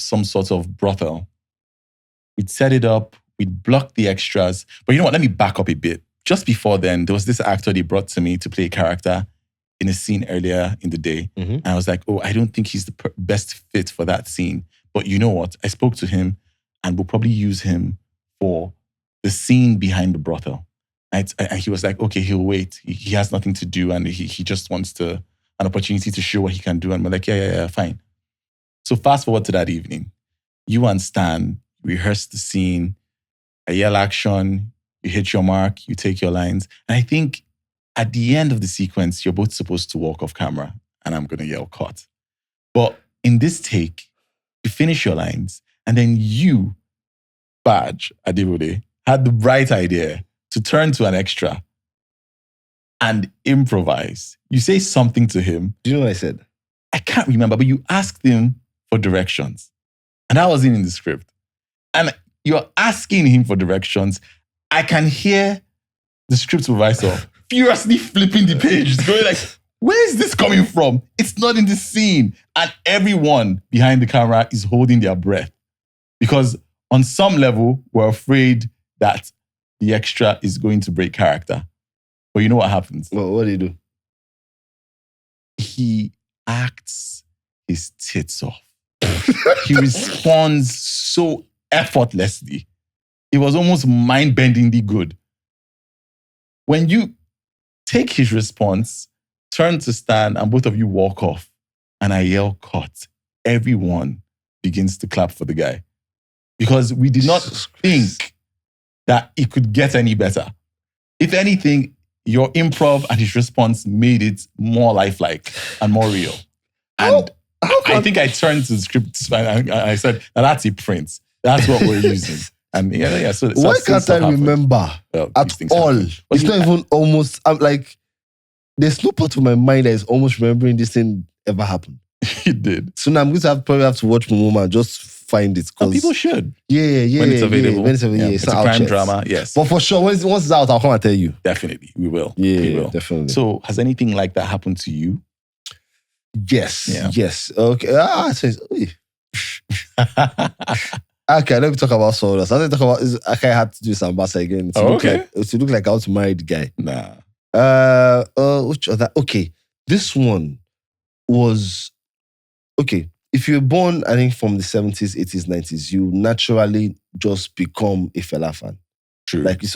some sort of brothel. We'd set it up, we'd block the extras. But you know what? Let me back up a bit. Just before then, there was this actor they brought to me to play a character in a scene earlier in the day. And I was like, oh, I don't think he's the best fit for that scene. But you know what? I spoke to him and we'll probably use him for the scene behind the brothel. And he was like, okay, he'll wait. He has nothing to do and he just wants an opportunity to show what he can do. And we're like, yeah, fine. So fast forward to that evening. You and Stan rehearse the scene. I yell action. You hit your mark. You take your lines. And I think at the end of the sequence, you're both supposed to walk off camera and I'm going to yell cut. But in this take, you finish your lines and then you, Baaj Adebode, had the bright idea to turn to an extra and improvise. You say something to him. Do you know what I said? I can't remember, but you asked him for directions. And that wasn't in the script. And you're asking him for directions. I can hear the script supervisor furiously flipping the page, going like, where is this coming from? It's not in the scene. And everyone behind the camera is holding their breath. Because on some level, we're afraid that the extra is going to break character. But you know what happens? Well, what do you do? He acts his tits off. He responds so effortlessly. It was almost mind-bendingly good. When you take his response, turn to Stan, and both of you walk off, and I yell cut, everyone begins to clap for the guy. Because we did not think that it could get any better. If anything, your improv and his response made it more lifelike and more real. And I think I turned to the script and I said, now that's a print. That's what we're using. And yeah. So why can't I remember at all? It's not even almost, I'm like, there's no part of my mind that is almost remembering this thing ever happened. It did. So now I'm going to probably have to watch Momoma and just find it. People should. Yeah. When it's available. When it's available, It's a crime drama, yes. But for sure, once it's out, I'll come and tell you. Definitely, we will. Yeah, we will. definitely. So has anything like that happened to you? Yes. Yeah. Yes. Okay. Okay, let me talk about Sawdust. I want to talk about I had to do some bass again. To look like I was a married guy. Nah. Which other? Okay. This one was okay. If you're born, I think from the 70s, 80s, 90s, you naturally just become a Fela fan. True. Like it's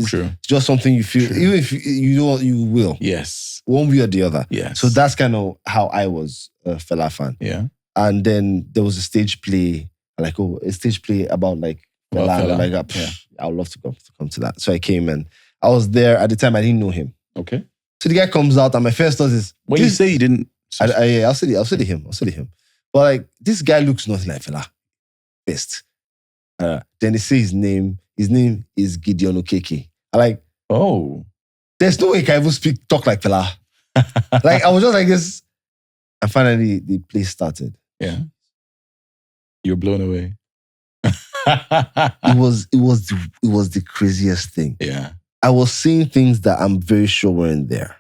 True. just something you feel, True. even if you know you will. Yes. One way or the other. Yes. So that's kind of how I was a Fela fan. Yeah. And then there was a stage play, a stage play about like Fela. Fela. Like, I would love to come to that. So I came and I was there. At the time, I didn't know him. Okay. So the guy comes out and my first thought is... When you say you didn't... I'll say to him. But like, this guy looks nothing like Fela. Best. Then they say his name. His name is Gideon Okeke. I like... Oh. There's no way he can even talk like Fela. Like, I was just like this. And finally, the play started. Yeah. You're blown away. It was the craziest thing. Yeah. I was seeing things that I'm very sure weren't there.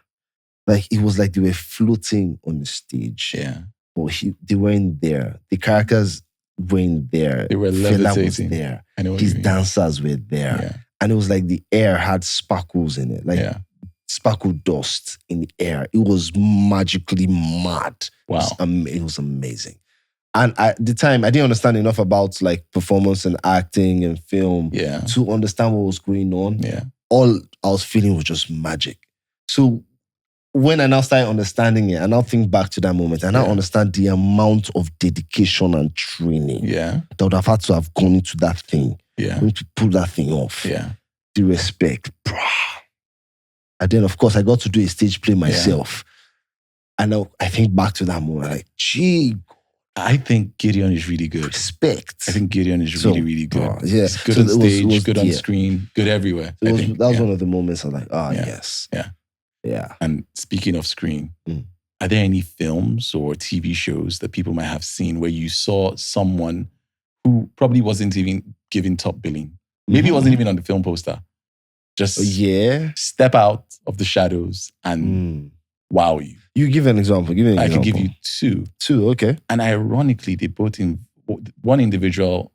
Like, it was like they were floating on the stage. Yeah. But they weren't there. The characters weren't there. They were Fela levitating. was there. I know what His you mean. dancers were there. Yeah. And it was like the air had sparkles in it. Like sparkle dust in the air. It was magically mad. Wow. It was amazing. And at the time, I didn't understand enough about like performance and acting and film to understand what was going on. Yeah. All I was feeling was just magic. So when I now started understanding it, I now think back to that moment, I now understand the amount of dedication and training that would have had to have gone into that thing. Yeah. To pull that thing off. Yeah. The respect. And then, of course, I got to do a stage play myself. And now I think back to that moment, like, gee, I think Gideon is really good. Respect. I think Gideon is really, really good. He's good on stage, good on screen, good everywhere. That was one of the moments I'm like, yes. Yeah. Yeah. And speaking of screen, are there any films or TV shows that people might have seen where you saw someone who probably wasn't even given top billing? Maybe it wasn't even on the film poster. Just step out of the shadows and wow you. You give an example. I can give you two. Two, okay. And ironically, they both one individual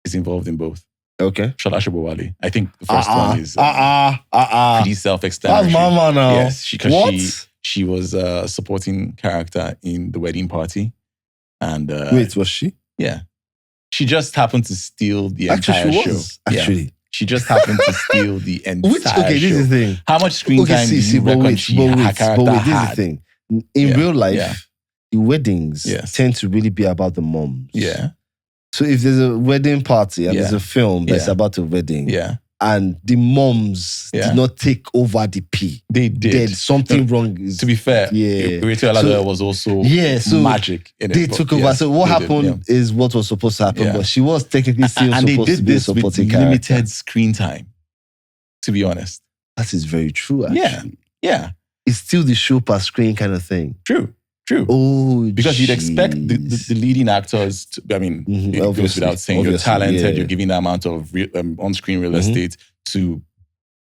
is involved in both. Okay. Shola Shobowale. I think the first one is pretty self-explanatory. That's Mama now. Yes, because she was a supporting character in The Wedding Party. And wait, was she? Yeah. She just happened to steal the entire show. Actually. Yeah. She just happened to steal the entire show. This is the thing. How much screen time do you reckon her character had? This is the thing. In real life, the weddings tend to really be about the moms. Yeah. So if there's a wedding party and there's a film that's about a wedding, and the moms did not take over the P. They did. There's something wrong. To be fair, Rachel Aladora was also magic in it. They took over. So what happened is what was supposed to happen, but she was technically still supposed to be a supporting character. Limited screen time, to be honest. That is very true, actually. Yeah. It's still the show per screen kind of thing. True. Oh, because you'd expect the leading actors to, I mean, it goes without saying, you're talented, you're giving the amount of on-screen real estate to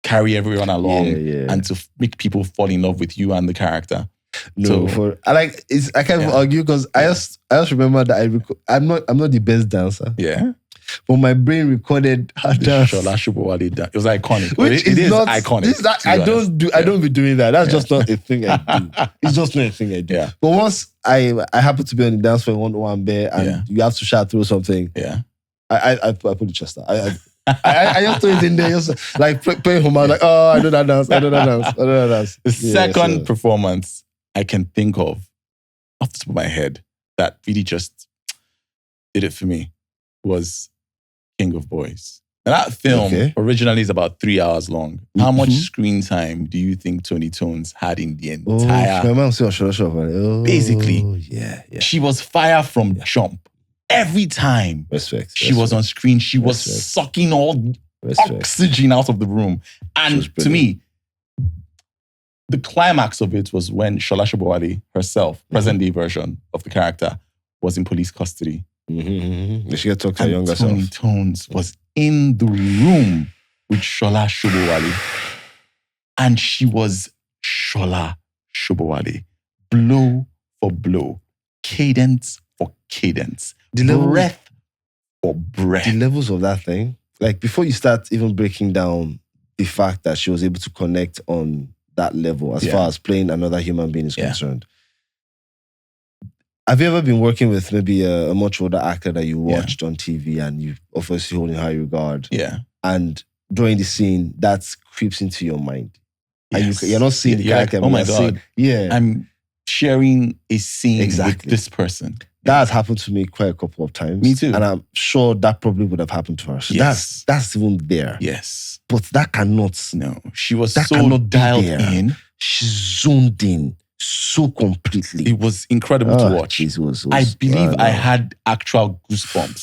carry everyone along and to make people fall in love with you and the character. No, I can't even argue because I just remember that I'm not the best dancer. Yeah. But my brain recorded her dance. Shola Shobowale dance. It was iconic. Which it is not iconic. I don't be doing that. That's just not a thing I do. It's just not a thing I do. Yeah. But once I happen to be on the dance floor one bear and you have to shout through something. Yeah. I put the chest out. I just throw it in there, just like playing home. I was like, oh, I know that dance. The second performance I can think of off the top of my head that really just did it for me was King of Boys. Now that film originally is about 3 hours long. How much screen time do you think Tony Tones had in the entire? Basically, she was fire from jump. Every time she was on screen, she was sucking all oxygen out of the room. And to me, the climax of it was when Shola Shobowale herself, present-day version of the character, was in police custody. She got to talk to her younger self. Tony Tones was in the room with Shola Shobowale. And she was Shola Shobowale. Blow for blow. Cadence for cadence. Breath for breath. The levels of that thing. Like before you start even breaking down the fact that she was able to connect on that level as far as playing another human being is concerned. Have you ever been working with maybe a much older actor that you watched on TV and you obviously hold in high regard? Yeah. And during the scene, that creeps into your mind. Yes. And you're not seeing the character. Like, oh my God. I'm sharing a scene with this person. That has happened to me quite a couple of times. Me too. And I'm sure that probably would have happened to her. So that's even there. Yes. But that cannot. No. She was so dialed in. She zoomed in so completely. It was incredible to watch. I believe I had actual goosebumps.